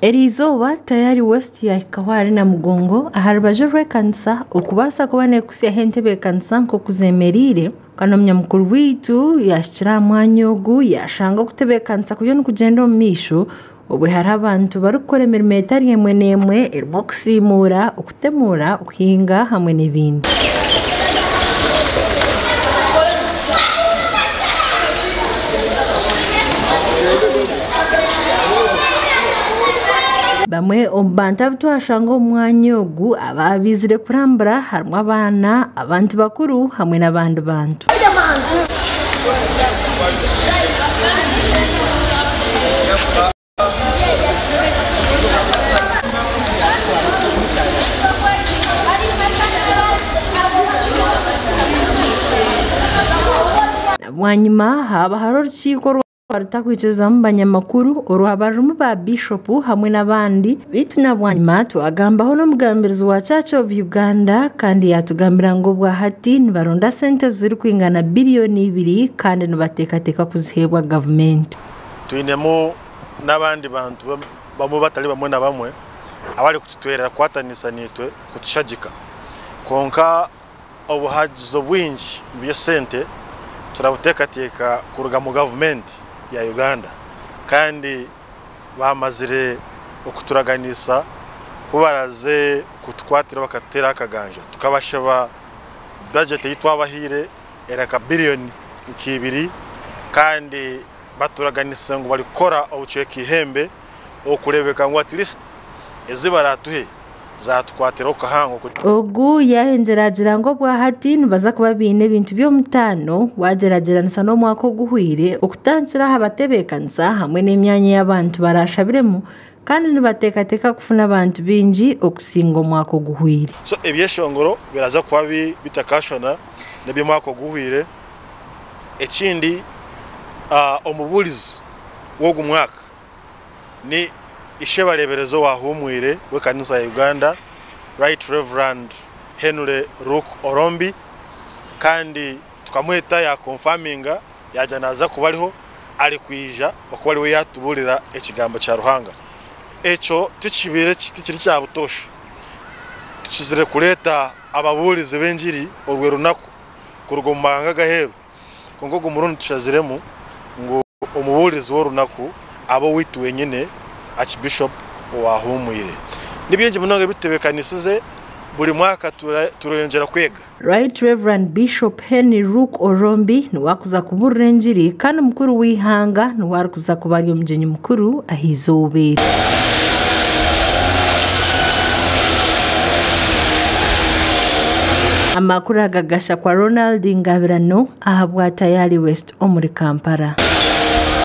Erizoba tayari West ya Kawari na Mugongo aharbaje rwekanisa okubasa kubane kusia hentebe kanisa nko kuzemerire kana mnyamukuru witu yashira mwanyogu yashanga kutebe kanisa kuyo kugenda omisho obwe hari abantu barukora emirimo etari emwe nemwe erimo kusimura okutemura okuhinga hamwe n'ebindi. Bamwe obantu abitwashanga omwanya ogu ababizire kurambura harimo abana abantu bakuru hamwe n'abandi bantu. Wanyuma haba hari urukiko rwarutakwicuza mu banyamakuru uruhabarumu ba Bishop hamwe n'abandi bitu nabwanyuma tuagambaho no mugambirizi wa Church of Uganda kandi yatugambira ngo bwa hati nibaronda sente ziri kwingana biliyoni 2 kandi nibatekateka kuzihebwa government. Tuinemo n'abandi bantu bamwe batali bamwe na bamwe abali kututwerera kwatanisa nitwe kutushagika konka obuhajizo bwinji bya sente turabutekateka kuruga mu government ya Uganda kandi bamazire okuturaganisa kubaraze kutwatira bakatera akaganja tukabashaba budget yitwabahire eraka billion 2 kandi baturaganisa ngo balikora obucheki hembe okurebeka ngo at least ezibaratuhe zatwatira okahango ogu yahenjeragira ngo bwa hati nibaza kuba bine ibintu byo mutano wagerageranisa no mwako guhwire okutancira habatebekanisa hamwe n'emyanya y'abantu barashabiremo kandi nibatekateka kufuna abantu binji okusingo mwako guhwire. So ebyeshongoro biraza kuba bitakashana nebyo mwako guhwire ekindi omubulizi wogu mwaka ni ishebaleberezo wahumwire we kanisa ya Uganda Right Reverend Henry Rook Orombi kandi tukamweta ya confirminga yajanaza kubaliho ali kwija okubali we yatubulira ekigambo cya Ruhanga echo tukibire kiri cya butosha tukizire kuleta ababulize benjiri orwe runaku kurugomanga gaheru kongo gumurundi tushaziremu ngo omubulizi wo runaku abo witu wenyine Archbishop wahumwire nibyenje munonga bitebekanisize buri mwaka turongera kwega. Right Reverend Bishop Henry Rook Orombi ni wakuza kuburenjiri kandi mukuru wihanga ni wakuza kubari omjenyi mukuru ahizobere. Amakuru agagasha kwa Ronald Ngabirano ahabwa tayari West omuri Kampala.